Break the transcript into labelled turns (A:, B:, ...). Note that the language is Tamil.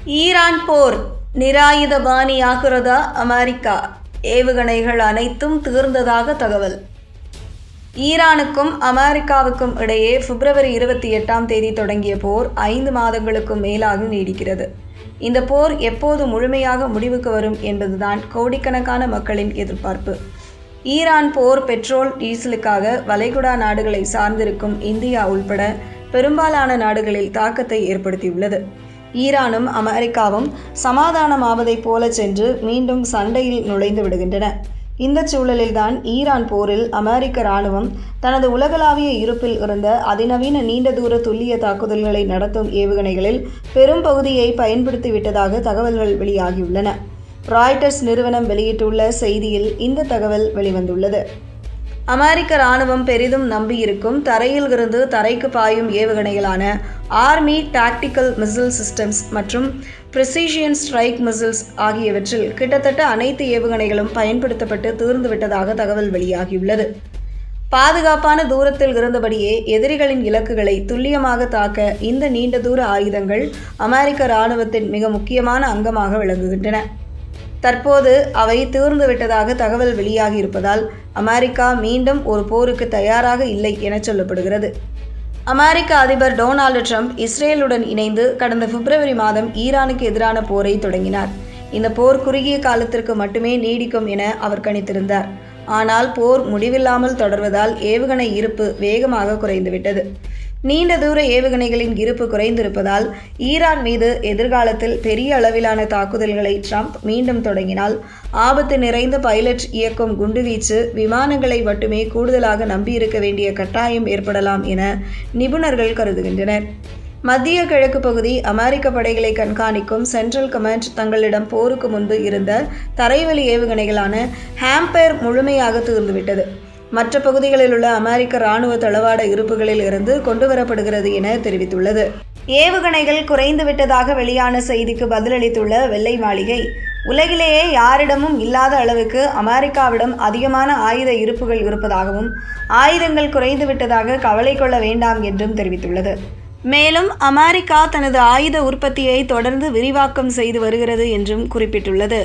A: ஈரான் போர் நிராயுதபாணியாகிறதா அமெரிக்கா? ஏவுகணைகள் அனைத்தும் தீர்ந்ததாக தகவல். ஈரானுக்கும் அமெரிக்காவுக்கும் இடையே பிப்ரவரி 28 தொடங்கிய போர் 5 மாதங்களுக்கும் மேலாக நீடிக்கிறது. இந்த போர் எப்போது முழுமையாக முடிவுக்கு வரும் என்பதுதான் கோடிக்கணக்கான மக்களின் எதிர்பார்ப்பு. ஈரான் போர் பெட்ரோல், டீசலுக்காக வளைகுடா நாடுகளை சார்ந்திருக்கும் இந்தியா உள்பட பெரும்பாலான நாடுகளில் தாக்கத்தை ஏற்படுத்தியுள்ளது. ஈரானும் அமெரிக்காவும் சமாதானமாவதைப் போல சென்று மீண்டும் சண்டையில் நுழைந்து விடுகின்றன. இந்த சூழலில்தான் ஈரான் போரில் அமெரிக்க இராணுவம் தனது உலகளாவிய இருப்பில் இருந்த அதிநவீன நீண்ட தூர துல்லிய தாக்குதல்களை நடத்தும் ஏவுகணைகளில் பெரும் பகுதியை பயன்படுத்திவிட்டதாக தகவல்கள் வெளியாகியுள்ளன. ராய்ட்டர்ஸ் நிறுவனம் வெளியிட்டுள்ள செய்தியில் இந்த தகவல் வெளிவந்துள்ளது. அமெரிக்க இராணுவம் பெரிதும் நம்பியிருக்கும் தரையில் இருந்து தரைக்கு பாயும் ஏவுகணைகளான ஆர்மி டாக்டிக்கல் மிசைல் சிஸ்டம்ஸ் மற்றும் பிரிசிஷன் ஸ்ட்ரைக் மிசைல்ஸ் ஆகியவற்றில் கிட்டத்தட்ட அனைத்து ஏவுகணைகளும் பயன்படுத்தப்பட்டு தீர்ந்துவிட்டதாக தகவல் வெளியாகியுள்ளது. பாதுகாப்பான தூரத்தில் இருந்தபடியே எதிரிகளின் இலக்குகளை துல்லியமாக தாக்க இந்த நீண்ட தூர ஆயுதங்கள் அமெரிக்க இராணுவத்தின் மிக முக்கியமான அங்கமாக விளங்குகின்றன. தற்போது அவை தீர்ந்துவிட்டதாக தகவல் வெளியாகி இருப்பதால் அமெரிக்கா மீண்டும் ஒரு போருக்கு தயாராக இல்லை என சொல்லப்படுகிறது. அமெரிக்க அதிபர் டொனால்டு ட்ரம்ப் இஸ்ரேலுடன் இணைந்து கடந்த பிப்ரவரி மாதம் ஈரானுக்கு எதிரான போரை தொடங்கினார். இந்த போர் குறுகிய காலத்திற்கு மட்டுமே நீடிக்கும் என அவர் கணித்திருந்தார். ஆனால் போர் முடிவில்லாமல் தொடர்வதால் ஏவுகணை இருப்பு வேகமாக குறைந்துவிட்டது. நீண்ட தூர ஏவுகணைகளின் இருப்பு குறைந்திருப்பதால் ஈரான் மீது எதிர்காலத்தில் பெரிய அளவிலான தாக்குதல்களை ட்ரம்ப் மீண்டும் தொடங்கினால் ஆபத்து நிறைந்த பைலட் இயக்கும் குண்டுவீச்சு விமானங்களை மட்டுமே கூடுதலாக நம்பியிருக்க வேண்டிய கட்டாயம் ஏற்படலாம் என நிபுணர்கள் கருதுகின்றனர். மத்திய கிழக்கு பகுதி அமெரிக்க படைகளை கண்காணிக்கும் சென்ட்ரல் கமாண்ட் தங்களிடம் போருக்கு முன்பு இருந்த தரைவழி ஏவுகணைகளான ஹாம்பர் முழுமையாக தீர்ந்துவிட்டது. மற்ற பகுதிகளில் உள்ள அமெரிக்க இராணுவ தளவாட இருப்புகளில் இருந்து கொண்டுவரப்படுகிறது என தெரிவித்துள்ளது. ஏவுகணைகள் குறைந்துவிட்டதாக வெளியான செய்திக்கு பதிலளித்துள்ள வெள்ளை மாளிகை, உலகிலேயே யாரிடமும் இல்லாத அளவுக்கு அமெரிக்காவிடம் அதிகமான ஆயுத இருப்புகள் இருப்பதாகவும் ஆயுதங்கள் குறைந்துவிட்டதாக கவலை கொள்ள வேண்டாம் என்றும் தெரிவித்துள்ளது. மேலும் அமெரிக்கா தனது ஆயுத உற்பத்தியை தொடர்ந்து விரிவாக்கம் செய்து வருகிறது என்றும் குறிப்பிட்டுள்ளது.